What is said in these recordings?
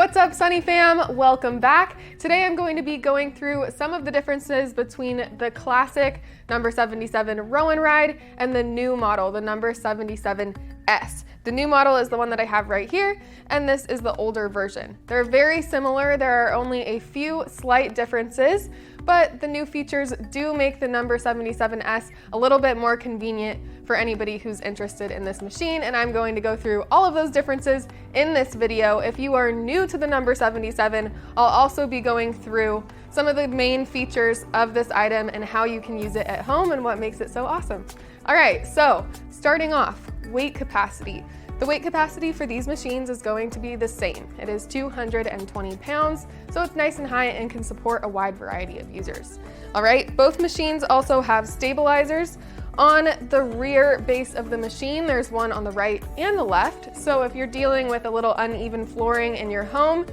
What's up, Sunny fam? Welcome back. Today I'm going to be going through some of the differences between the classic number 77 Rowan Ride and the new model, the number 77S. The new model is the one that I have right here, and this is the older version. They're very similar. There are only a few slight differences, but the new features do make the number 77S a little bit more convenient for anybody who's interested in this machine, and I'm going to go through all of those differences in this video. If you are new to the number 77, I'll also be going through some of the main features of this item and how you can use it at home and what makes it so awesome. All right, so starting off, weight capacity. The weight capacity for these machines is going to be the same. It is 220 pounds, so it's nice and high and can support a wide variety of users. All right, both machines also have stabilizers. On the rear base of the machine, there's one on the right and the left. So if you're dealing with a little uneven flooring in your home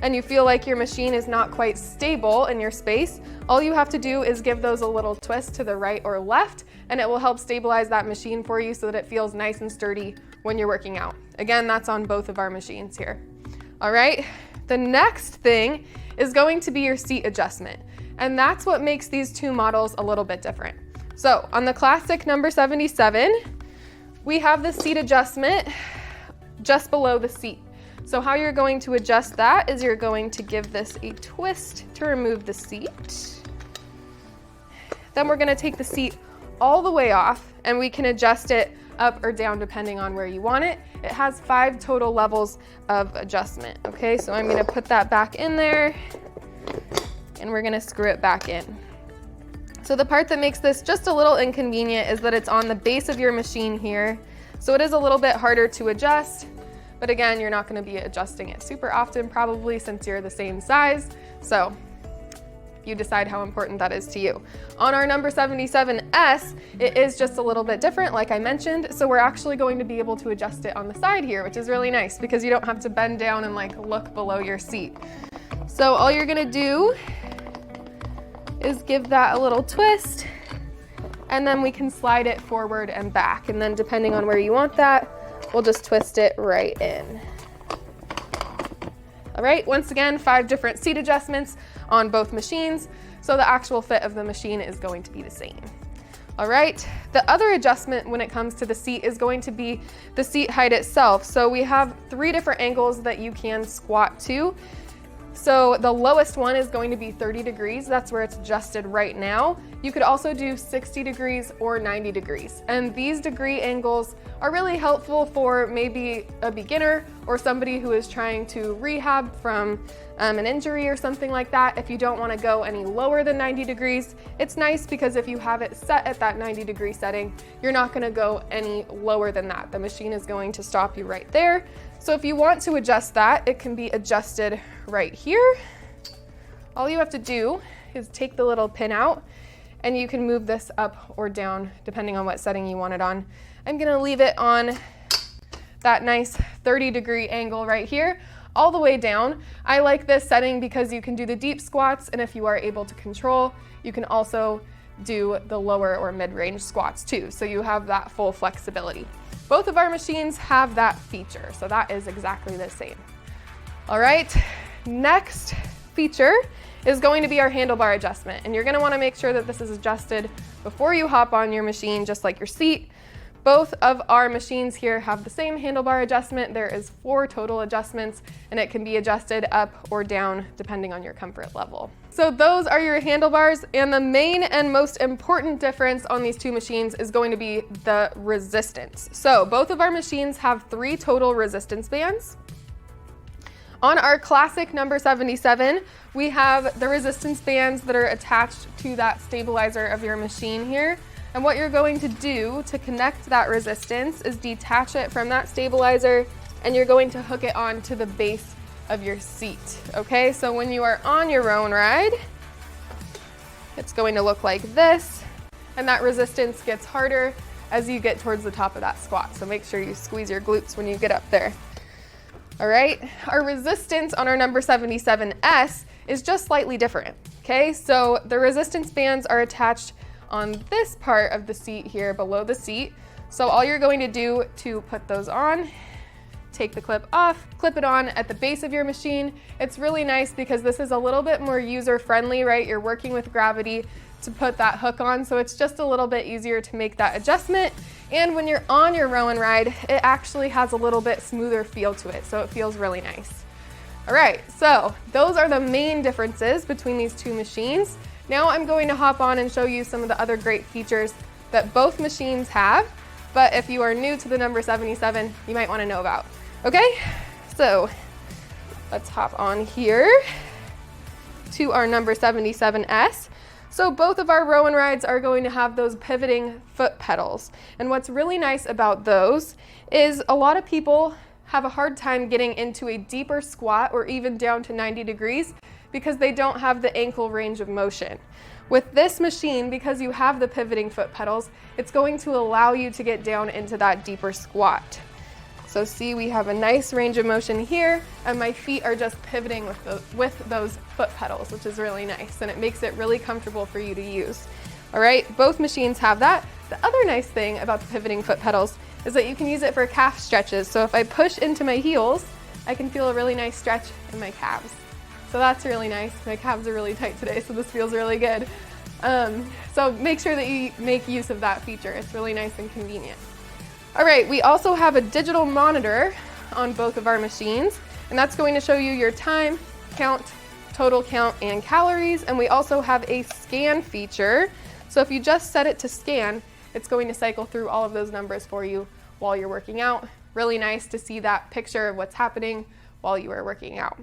and you feel like your machine is not quite stable in your space, all you have to do is give those a little twist to the right or left, and it will help stabilize that machine for you so that it feels nice and sturdy when you're working out. Again, that's on both of our machines here. All right, the next thing is going to be your seat adjustment, and that's what makes these two models a little bit different. So on the classic number 77, we have the seat adjustment just below the seat. So how you're going to adjust that is you're going to give this a twist to remove the seat. Then we're gonna take the seat all the way off, and we can adjust it up or down depending on where you want it. It has 5 total levels of adjustment, okay? So I'm gonna put that back in there, and we're gonna screw it back in. So the part that makes this just a little inconvenient is that it's on the base of your machine here. So it is a little bit harder to adjust, but again, you're not gonna be adjusting it super often probably since you're the same size. So you decide how important that is to you. On our number 77S, it is just a little bit different, like I mentioned. So we're actually going to be able to adjust it on the side here, which is really nice because you don't have to bend down and like look below your seat. So all you're gonna do is give that a little twist, and then we can slide it forward and back. And then depending on where you want that, we'll just twist it right in. All right, once again, 5 different seat adjustments on both machines, so the actual fit of the machine is going to be the same. All right, the other adjustment when it comes to the seat is going to be the seat height itself. So we have 3 different angles that you can squat to. So the lowest one is going to be 30 degrees. That's where it's adjusted right now. You could also do 60 degrees or 90 degrees. And these degree angles are really helpful for maybe a beginner or somebody who is trying to rehab from an injury or something like that. If you don't want to go any lower than 90 degrees, it's nice because if you have it set at that 90 degree setting, you're not going to go any lower than that. The machine is going to stop you right there. So if you want to adjust that, it can be adjusted right here. All you have to do is take the little pin out, and you can move this up or down depending on what setting you want it on. I'm gonna leave it on that nice 30 degree angle right here, all the way down. I like this setting because you can do the deep squats, and if you are able to control, you can also do the lower or mid-range squats too. So you have that full flexibility. Both of our machines have that feature, so that is exactly the same. All right, next feature is going to be our handlebar adjustment, and you're gonna wanna make sure that this is adjusted before you hop on your machine, just like your seat. Both of our machines here have the same handlebar adjustment. There is 4 total adjustments, and it can be adjusted up or down depending on your comfort level. So those are your handlebars, and the main and most important difference on these 2 machines is going to be the resistance. So both of our machines have 3 total resistance bands. On our classic number 77, we have the resistance bands that are attached to that stabilizer of your machine here. And what you're going to do to connect that resistance is detach it from that stabilizer, and you're going to hook it onto the base of your seat, okay? So when you are on your Rowan Ride, it's going to look like this, and that resistance gets harder as you get towards the top of that squat. So make sure you squeeze your glutes when you get up there. All right, our resistance on our number 77S is just slightly different, okay? So the resistance bands are attached on this part of the seat here below the seat. So all you're going to do to put those on take the clip off, clip it on at the base of your machine. It's really nice because this is a little bit more user-friendly, right? You're working with gravity to put that hook on, so it's just a little bit easier to make that adjustment. And when you're on your row and ride, it actually has a little bit smoother feel to it, so it feels really nice. All right, so those are the main differences between these two machines. Now I'm going to hop on and show you some of the other great features that both machines have, but if you are new to the number 77, you might want to know about. Okay, so let's hop on here to our number 77S. So both of our row and rides are going to have those pivoting foot pedals. And what's really nice about those is a lot of people have a hard time getting into a deeper squat or even down to 90 degrees because they don't have the ankle range of motion. With this machine, because you have the pivoting foot pedals, it's going to allow you to get down into that deeper squat. So see, we have a nice range of motion here, and my feet are just pivoting with those foot pedals, which is really nice, and it makes it really comfortable for you to use. All right, both machines have that. The other nice thing about the pivoting foot pedals is that you can use it for calf stretches. So if I push into my heels, I can feel a really nice stretch in my calves. So that's really nice. My calves are really tight today, so this feels really good. So make sure that you make use of that feature. It's really nice and convenient. All right, we also have a digital monitor on both of our machines, and that's going to show you your time, count, total count, and calories. And we also have a scan feature. So if you just set it to scan, it's going to cycle through all of those numbers for you while you're working out. Really nice to see that picture of what's happening while you are working out.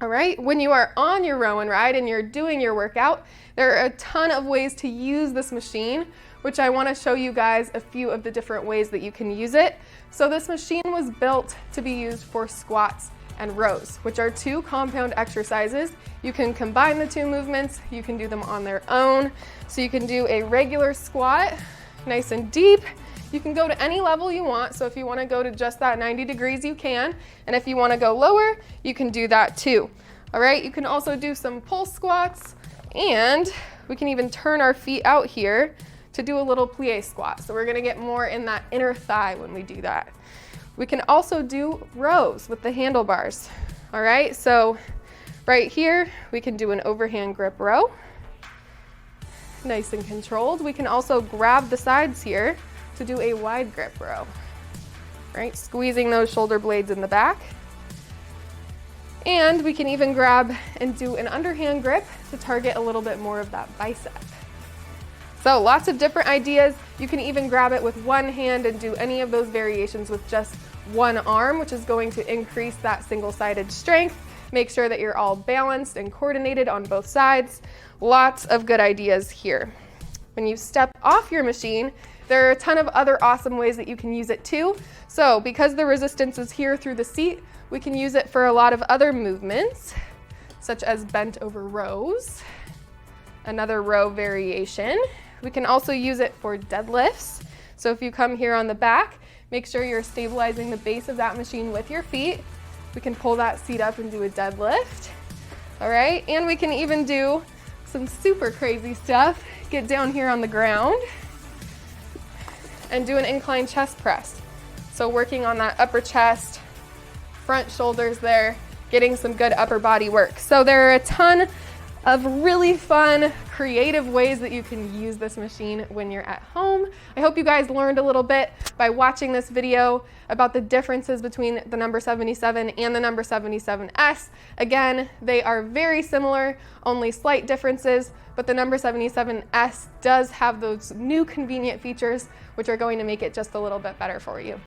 All right, when you are on your row and ride and you're doing your workout, there are a ton of ways to use this machine, which I want to show you guys a few of the different ways that you can use it. So this machine was built to be used for squats and rows, which are two compound exercises. You can combine the two movements, you can do them on their own. So you can do a regular squat, nice and deep. You can go to any level you want. So if you want to go to just that 90 degrees, you can. And if you want to go lower, you can do that too. All right, you can also do some pulse squats, and we can even turn our feet out here to do a little plie squat. So we're gonna get more in that inner thigh when we do that. We can also do rows with the handlebars. All right, so right here, we can do an overhand grip row. Nice and controlled. We can also grab the sides here to do a wide grip row. Right, squeezing those shoulder blades in the back. And we can even grab and do an underhand grip to target a little bit more of that bicep. So lots of different ideas. You can even grab it with one hand and do any of those variations with just one arm, which is going to increase that single-sided strength. Make sure that you're all balanced and coordinated on both sides. Lots of good ideas here. When you step off your machine, there are a ton of other awesome ways that you can use it too. So because the resistance is here through the seat, we can use it for a lot of other movements, such as bent over rows, another row variation. We can also use it for deadlifts. So if you come here on the back, make sure you're stabilizing the base of that machine with your feet. We can pull that seat up and do a deadlift. All right, and we can even do some super crazy stuff. Get down here on the ground and do an incline chest press. So working on that upper chest, front shoulders there, getting some good upper body work. So there are a ton of really fun, creative ways that you can use this machine when you're at home. I hope you guys learned a little bit by watching this video about the differences between the number 77 and the number 77S. Again, they are very similar, only slight differences, but the number 77S does have those new convenient features, which are going to make it just a little bit better for you.